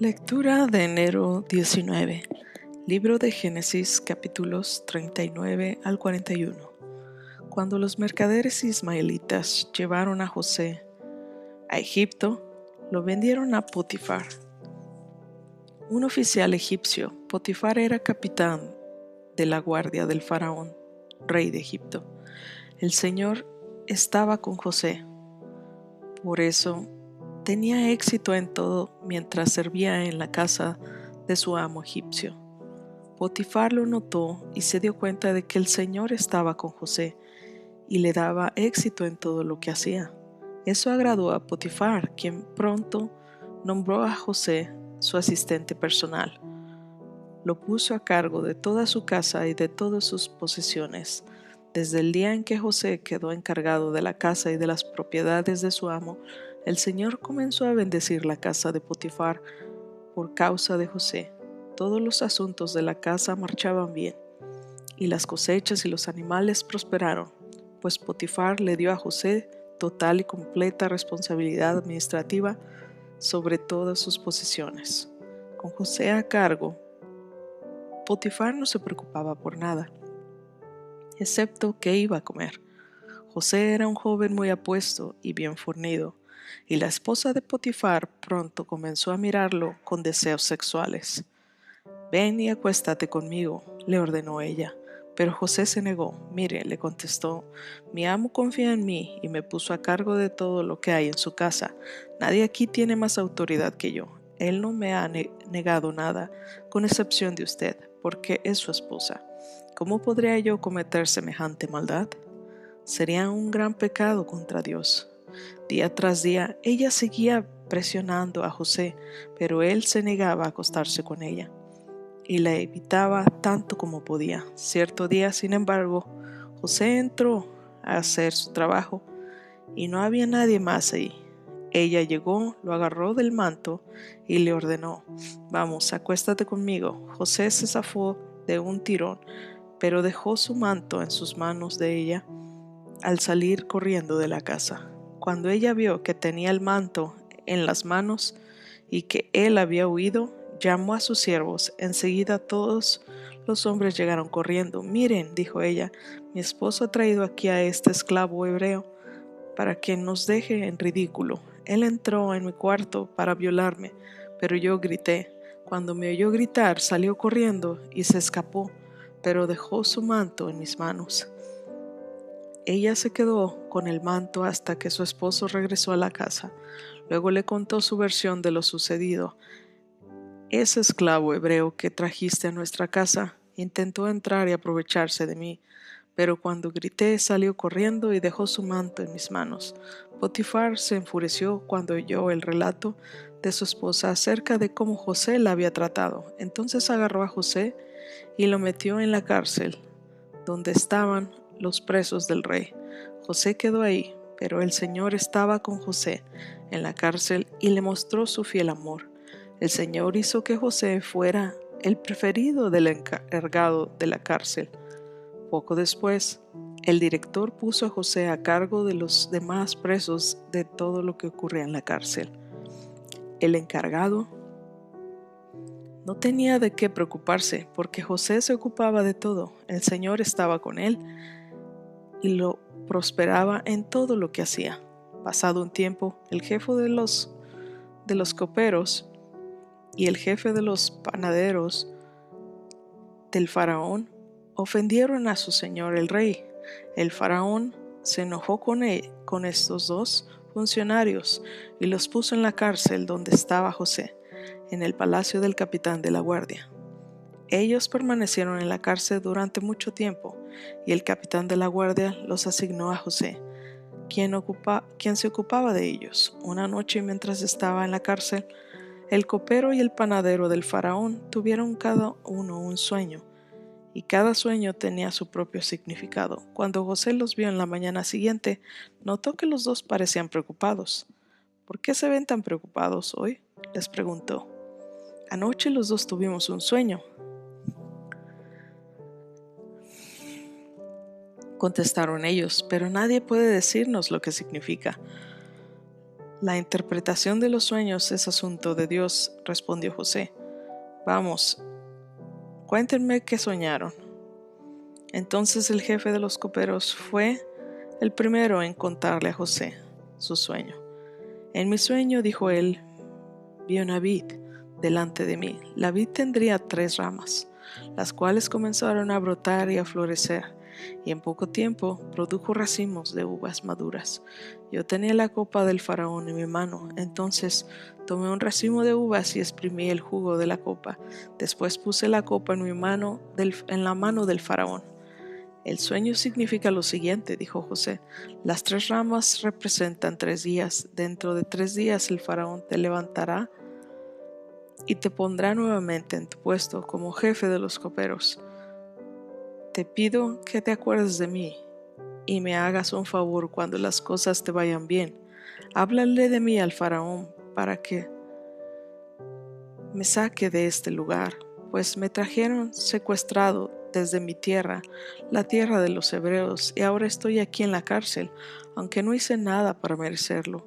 Lectura de enero 19. Libro de Génesis, capítulos 39 al 41. Cuando los mercaderes ismaelitas llevaron a José a Egipto, lo vendieron a Potifar, un oficial egipcio. Potifar era capitán de la guardia del faraón, rey de Egipto. El Señor estaba con José, por eso tenía éxito en todo mientras servía en la casa de su amo egipcio. Potifar lo notó y se dio cuenta de que el Señor estaba con José y le daba éxito en todo lo que hacía. Eso agradó a Potifar, quien pronto nombró a José su asistente personal. Lo puso a cargo de toda su casa y de todas sus posesiones. Desde el día en que José quedó encargado de la casa y de las propiedades de su amo, el Señor comenzó a bendecir la casa de Potifar por causa de José. Todos los asuntos de la casa marchaban bien, y las cosechas y los animales prosperaron, pues Potifar le dio a José total y completa responsabilidad administrativa sobre todas sus posesiones. Con José a cargo, Potifar no se preocupaba por nada, excepto qué iba a comer. José era un joven muy apuesto y bien fornido, y la esposa de Potifar pronto comenzó a mirarlo con deseos sexuales. «Ven y acuéstate conmigo», le ordenó ella. Pero José se negó. «Mire», le contestó, «mi amo confía en mí y me puso a cargo de todo lo que hay en su casa. Nadie aquí tiene más autoridad que yo. Él no me ha negado nada, con excepción de usted, porque es su esposa. ¿Cómo podría yo cometer semejante maldad? Sería un gran pecado contra Dios». Día tras día, ella seguía presionando a José, pero él se negaba a acostarse con ella y la evitaba tanto como podía. Cierto día, sin embargo, José entró a hacer su trabajo y no había nadie más ahí. Ella llegó, lo agarró del manto y le ordenó: «Vamos, acuéstate conmigo». José se zafó de un tirón, pero dejó su manto en sus manos de ella al salir corriendo de la casa. Cuando ella vio que tenía el manto en las manos y que él había huido, llamó a sus siervos. Enseguida todos los hombres llegaron corriendo. «Miren», dijo ella, «mi esposo ha traído aquí a este esclavo hebreo para que nos deje en ridículo. Él entró en mi cuarto para violarme, pero yo grité. Cuando me oyó gritar, salió corriendo y se escapó, pero dejó su manto en mis manos». Ella se quedó con el manto hasta que su esposo regresó a la casa. Luego le contó su versión de lo sucedido. «Ese esclavo hebreo que trajiste a nuestra casa intentó entrar y aprovecharse de mí, pero cuando grité salió corriendo y dejó su manto en mis manos». Potifar se enfureció cuando oyó el relato de su esposa acerca de cómo José la había tratado. Entonces agarró a José y lo metió en la cárcel, donde estaban los presos del rey. José quedó ahí, pero el Señor estaba con José en la cárcel y le mostró su fiel amor. El Señor hizo que José fuera el preferido del encargado de la cárcel. Poco después, el director puso a José a cargo de los demás presos de todo lo que ocurría en la cárcel. El encargado no tenía de qué preocuparse, porque José se ocupaba de todo. El Señor estaba con él y lo prosperaba en todo lo que hacía. Pasado un tiempo, el jefe de los coperos y el jefe de los panaderos del faraón ofendieron a su señor el rey. El faraón se enojó con estos dos funcionarios y los puso en la cárcel donde estaba José, en el palacio del capitán de la guardia. Ellos permanecieron en la cárcel durante mucho tiempo, y el capitán de la guardia los asignó a José, quien se ocupaba de ellos. Una noche, mientras estaba en la cárcel, el copero y el panadero del faraón tuvieron cada uno un sueño, y cada sueño tenía su propio significado. Cuando José los vio en la mañana siguiente, notó que los dos parecían preocupados. «¿Por qué se ven tan preocupados hoy?», les preguntó. «Anoche los dos tuvimos un sueño», contestaron ellos, «pero nadie puede decirnos lo que significa». La interpretación de los sueños es asunto de Dios, respondió José. Vamos, cuéntenme qué soñaron. Entonces el jefe de los coperos fue el primero en contarle a José su sueño. En mi sueño, dijo él, vi una vid delante de mí. La vid tendría 3 ramas, las cuales comenzaron a brotar y a florecer, y en poco tiempo produjo racimos de uvas maduras. Yo tenía la copa del faraón en mi mano, entonces tomé un racimo de uvas y exprimí el jugo de la copa. Después puse la copa en la mano del faraón. El sueño significa lo siguiente, dijo José. Las 3 ramas representan 3 días. Dentro de 3 días el faraón te levantará y te pondrá nuevamente en tu puesto como jefe de los coperos. Te pido que te acuerdes de mí y me hagas un favor cuando las cosas te vayan bien. Háblale de mí al faraón para que me saque de este lugar, pues me trajeron secuestrado desde mi tierra, la tierra de los hebreos, y ahora estoy aquí en la cárcel, aunque no hice nada para merecerlo.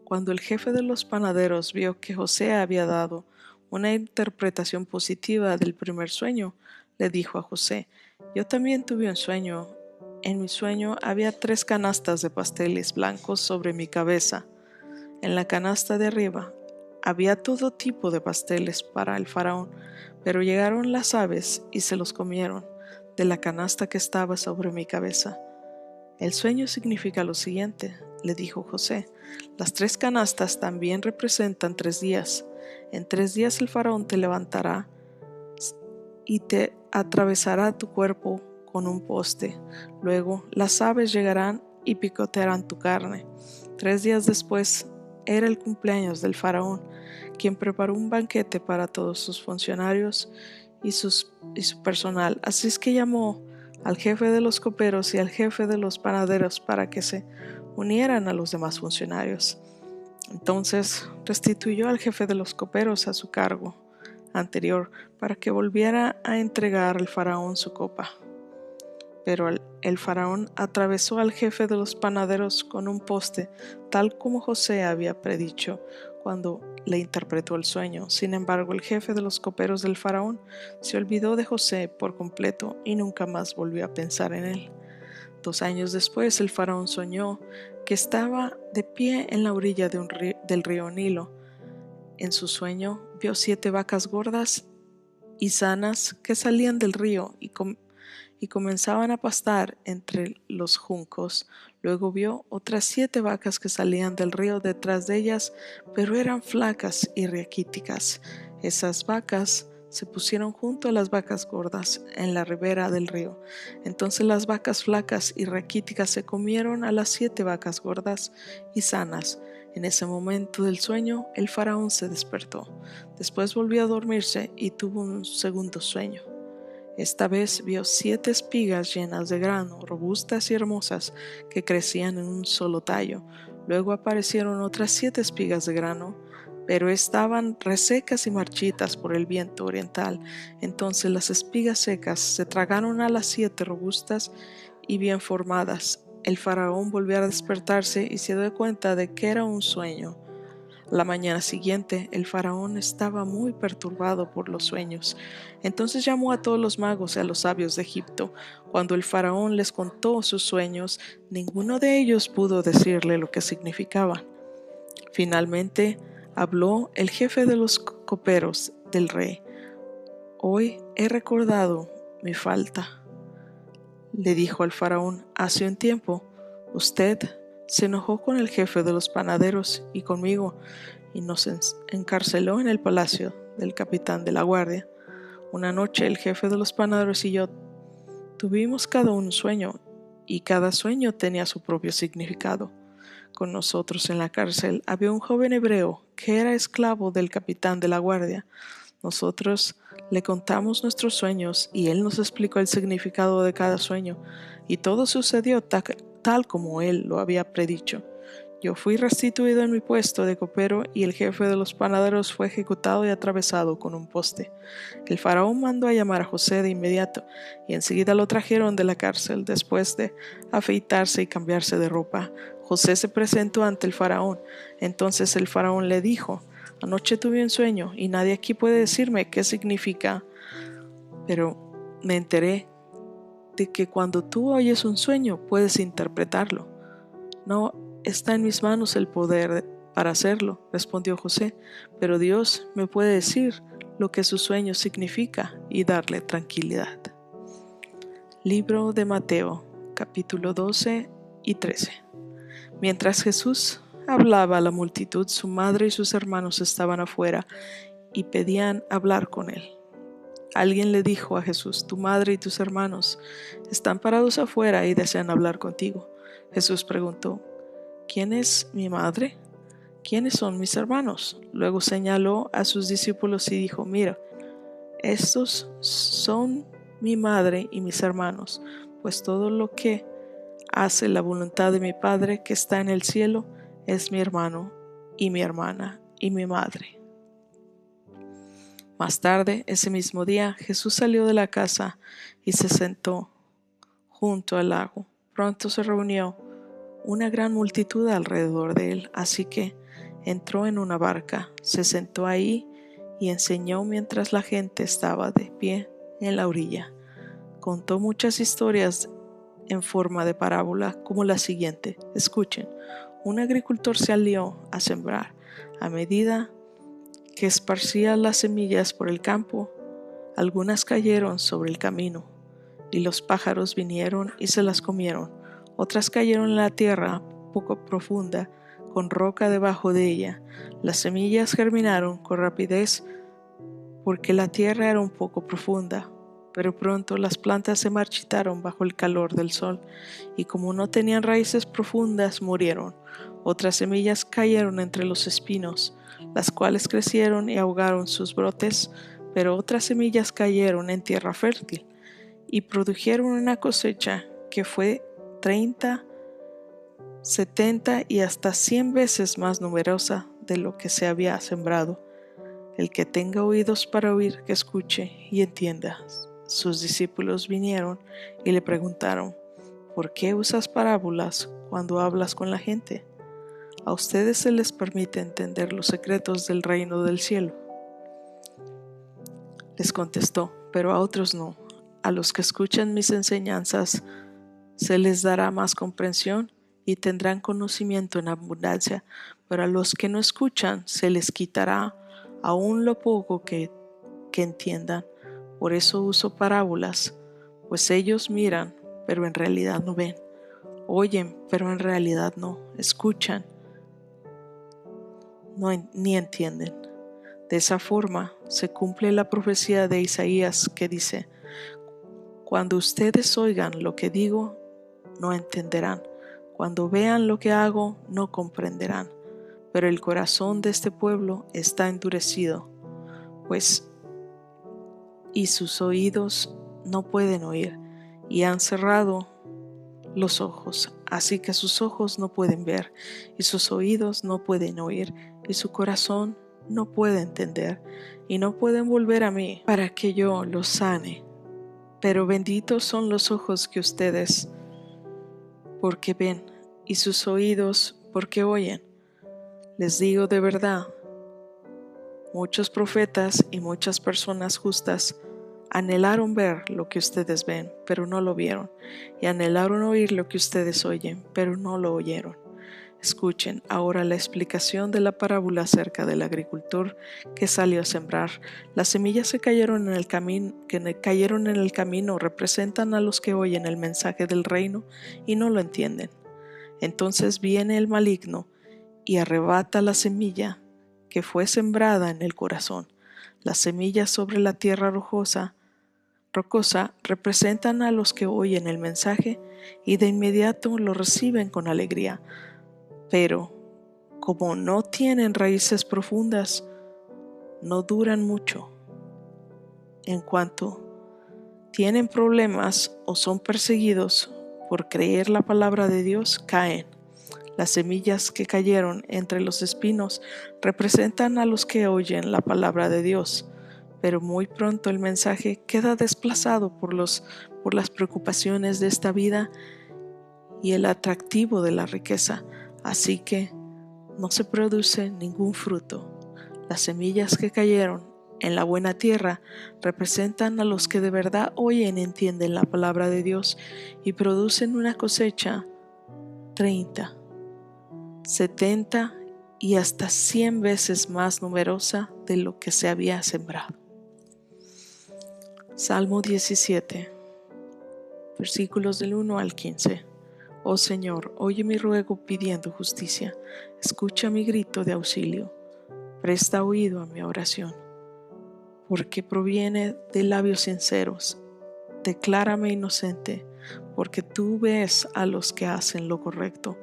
Cuando el jefe de los panaderos vio que José había dado una interpretación positiva del primer sueño, le dijo a José, yo también tuve un sueño. En mi sueño había 3 canastas de pasteles blancos sobre mi cabeza. En la canasta de arriba había todo tipo de pasteles para el faraón, pero llegaron las aves y se los comieron de la canasta que estaba sobre mi cabeza. El sueño significa lo siguiente, le dijo José. Las 3 canastas también representan 3 días. En 3 días el faraón te levantará y te atravesará tu cuerpo con un poste. Luego las aves llegarán y picotearán tu carne. 3 días después era el cumpleaños del faraón, quien preparó un banquete para todos sus funcionarios y su personal. Así es que llamó al jefe de los coperos y al jefe de los panaderos para que se unieran a los demás funcionarios. Entonces restituyó al jefe de los coperos a su cargo anterior para que volviera a entregar al faraón su copa. Pero el faraón atravesó al jefe de los panaderos con un poste, tal como José había predicho cuando le interpretó el sueño. Sin embargo, el jefe de los coperos del faraón se olvidó de José por completo y nunca más volvió a pensar en él. 2 años después, el faraón soñó que estaba de pie en la orilla del río Nilo. En su sueño vio 7 vacas gordas y sanas que salían del río y comenzaban a pastar entre los juncos. Luego vio otras 7 vacas que salían del río detrás de ellas, pero eran flacas y raquíticas. Esas vacas se pusieron junto a las vacas gordas en la ribera del río. Entonces las vacas flacas y raquíticas se comieron a las 7 vacas gordas y sanas. En ese momento del sueño, el faraón se despertó. Después volvió a dormirse y tuvo un segundo sueño. Esta vez vio 7 espigas llenas de grano, robustas y hermosas, que crecían en un solo tallo. Luego aparecieron otras 7 espigas de grano, pero estaban resecas y marchitas por el viento oriental. Entonces las espigas secas se tragaron a las 7 robustas y bien formadas. El faraón volvió a despertarse y se dio cuenta de que era un sueño. La mañana siguiente, el faraón estaba muy perturbado por los sueños. Entonces llamó a todos los magos y a los sabios de Egipto. Cuando el faraón les contó sus sueños, ninguno de ellos pudo decirle lo que significaban. Finalmente, habló el jefe de los coperos del rey. Hoy he recordado mi falta, le dijo al faraón. Hace un tiempo, usted se enojó con el jefe de los panaderos y conmigo y nos encarceló en el palacio del capitán de la guardia. Una noche el jefe de los panaderos y yo tuvimos cada uno un sueño y cada sueño tenía su propio significado. Con nosotros en la cárcel había un joven hebreo que era esclavo del capitán de la guardia. Nosotros le contamos nuestros sueños y él nos explicó el significado de cada sueño y todo sucedió tal como él lo había predicho. Yo fui restituido en mi puesto de copero y el jefe de los panaderos fue ejecutado y atravesado con un poste. El faraón mandó a llamar a José de inmediato y enseguida lo trajeron de la cárcel. Después de afeitarse y cambiarse de ropa, José se presentó ante el faraón. Entonces el faraón le dijo: anoche tuve un sueño y nadie aquí puede decirme qué significa, pero me enteré de que cuando tú oyes un sueño puedes interpretarlo. No está en mis manos el poder para hacerlo, respondió José, pero Dios me puede decir lo que su sueño significa y darle tranquilidad. Libro de Mateo, capítulo 12 y 13. Mientras Jesús hablaba a la multitud, su madre y sus hermanos estaban afuera y pedían hablar con él. Alguien le dijo a Jesús: tu madre y tus hermanos están parados afuera y desean hablar contigo. Jesús preguntó: ¿quién es mi madre? ¿Quiénes son mis hermanos? Luego señaló a sus discípulos y dijo: mira, estos son mi madre y mis hermanos, pues todo lo que hace la voluntad de mi Padre que está en el cielo es mi hermano y mi hermana y mi madre. Más tarde, ese mismo día, Jesús salió de la casa y se sentó junto al lago. Pronto se reunió una gran multitud alrededor de él, así que entró en una barca, se sentó ahí y enseñó mientras la gente estaba de pie en la orilla. Contó muchas historias en forma de parábola, como la siguiente. Escuchen: un agricultor salió a sembrar. A medida que esparcía las semillas por el campo, algunas cayeron sobre el camino, y los pájaros vinieron y se las comieron. Otras cayeron en la tierra poco profunda, con roca debajo de ella. Las semillas germinaron con rapidez porque la tierra era un poco profunda, pero pronto las plantas se marchitaron bajo el calor del sol, y como no tenían raíces profundas, murieron. Otras semillas cayeron entre los espinos, las cuales crecieron y ahogaron sus brotes, pero otras semillas cayeron en tierra fértil y produjeron una cosecha que fue 30, 70 y hasta 100 veces más numerosa de lo que se había sembrado. El que tenga oídos para oír, que escuche y entienda. Sus discípulos vinieron y le preguntaron: ¿por qué usas parábolas cuando hablas con la gente? A ustedes se les permite entender los secretos del reino del cielo. Les contestó: pero a otros no. A los que escuchan mis enseñanzas se les dará más comprensión y tendrán conocimiento en abundancia, pero a los que no escuchan se les quitará aún lo poco que entiendan. Por eso uso parábolas, pues ellos miran, pero en realidad no ven, oyen, pero en realidad no escuchan, ni entienden. De esa forma se cumple la profecía de Isaías que dice: cuando ustedes oigan lo que digo, no entenderán. Cuando vean lo que hago, no comprenderán. Pero el corazón de este pueblo está endurecido, y sus oídos no pueden oír, y han cerrado los ojos, así que sus ojos no pueden ver, y sus oídos no pueden oír, y su corazón no puede entender, y no pueden volver a mí para que yo los sane. Pero benditos son los ojos que ustedes porque ven, y sus oídos porque oyen. Les digo de verdad, muchos profetas y muchas personas justas anhelaron ver lo que ustedes ven, pero no lo vieron, y anhelaron oír lo que ustedes oyen, pero no lo oyeron. Escuchen ahora la explicación de la parábola acerca del agricultor que salió a sembrar. Las semillas que cayeron en el camino representan a los que oyen el mensaje del reino y no lo entienden. Entonces viene el maligno y arrebata la semilla que fue sembrada en el corazón. Las semillas sobre la tierra rocosa representan a los que oyen el mensaje y de inmediato lo reciben con alegría. Pero, como no tienen raíces profundas, no duran mucho. En cuanto tienen problemas o son perseguidos por creer la palabra de Dios, caen. Las semillas que cayeron entre los espinos representan a los que oyen la palabra de Dios, pero muy pronto el mensaje queda desplazado por las preocupaciones de esta vida y el atractivo de la riqueza, así que no se produce ningún fruto. Las semillas que cayeron en la buena tierra representan a los que de verdad oyen y entienden la palabra de Dios y producen una cosecha 30, 70 y hasta 100 veces más numerosa de lo que se había sembrado. Salmo 17, versículos del 1 al 15. Oh Señor, oye mi ruego pidiendo justicia, escucha mi grito de auxilio, presta oído a mi oración, porque proviene de labios sinceros. Declárame inocente, porque tú ves a los que hacen lo correcto.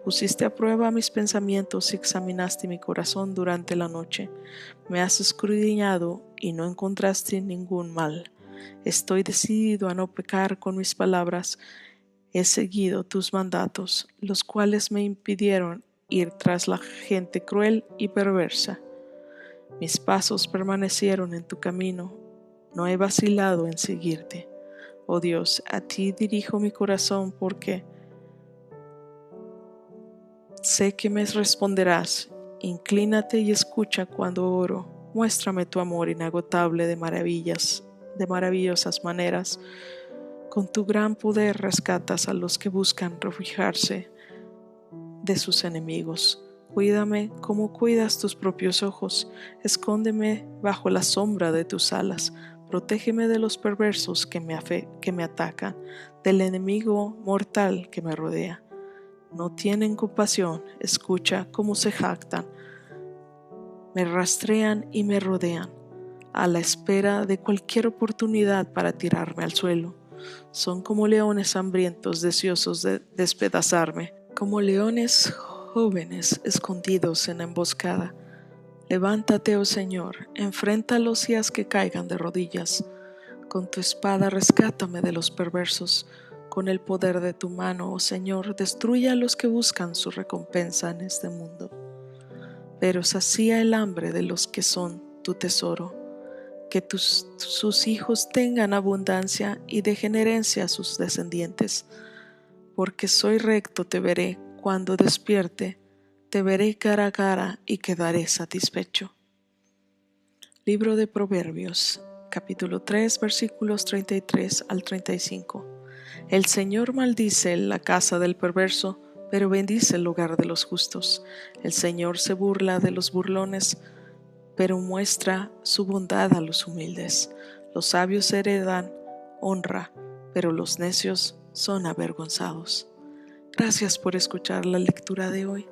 Pusiste a prueba mis pensamientos y examinaste mi corazón durante la noche. Me has escudriñado y no encontraste ningún mal. Estoy decidido a no pecar con mis palabras. He seguido tus mandatos, los cuales me impidieron ir tras la gente cruel y perversa. Mis pasos permanecieron en tu camino, no he vacilado en seguirte. Oh Dios, a ti dirijo mi corazón porque sé que me responderás. Inclínate y escucha cuando oro. Muéstrame tu amor inagotable de maravillosas maneras. Con tu gran poder rescatas a los que buscan refugiarse de sus enemigos. Cuídame como cuidas tus propios ojos. Escóndeme bajo la sombra de tus alas. Protégeme de los perversos que me atacan, del enemigo mortal que me rodea. No tienen compasión, escucha cómo se jactan. Me rastrean y me rodean, a la espera de cualquier oportunidad para tirarme al suelo. Son como leones hambrientos deseosos de despedazarme, como leones jóvenes escondidos en emboscada. Levántate, oh Señor, enfréntalos y haz que caigan de rodillas. Con tu espada rescátame de los perversos. Con el poder de tu mano, oh Señor, destruye a los que buscan su recompensa en este mundo. Pero sacía el hambre de los que son tu tesoro. Que sus hijos tengan abundancia y dejen herencia a sus descendientes. Porque soy recto te veré cuando despierte. Te veré cara a cara y quedaré satisfecho. Libro de Proverbios, capítulo 3, versículos 33 al 35. El Señor maldice la casa del perverso, pero bendice el hogar de los justos. El Señor se burla de los burlones, pero muestra su bondad a los humildes. Los sabios heredan honra, pero los necios son avergonzados. Gracias por escuchar la lectura de hoy.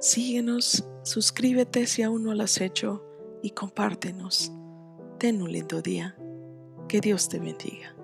Síguenos, suscríbete si aún no lo has hecho y compártenos. Ten un lindo día. Que Dios te bendiga.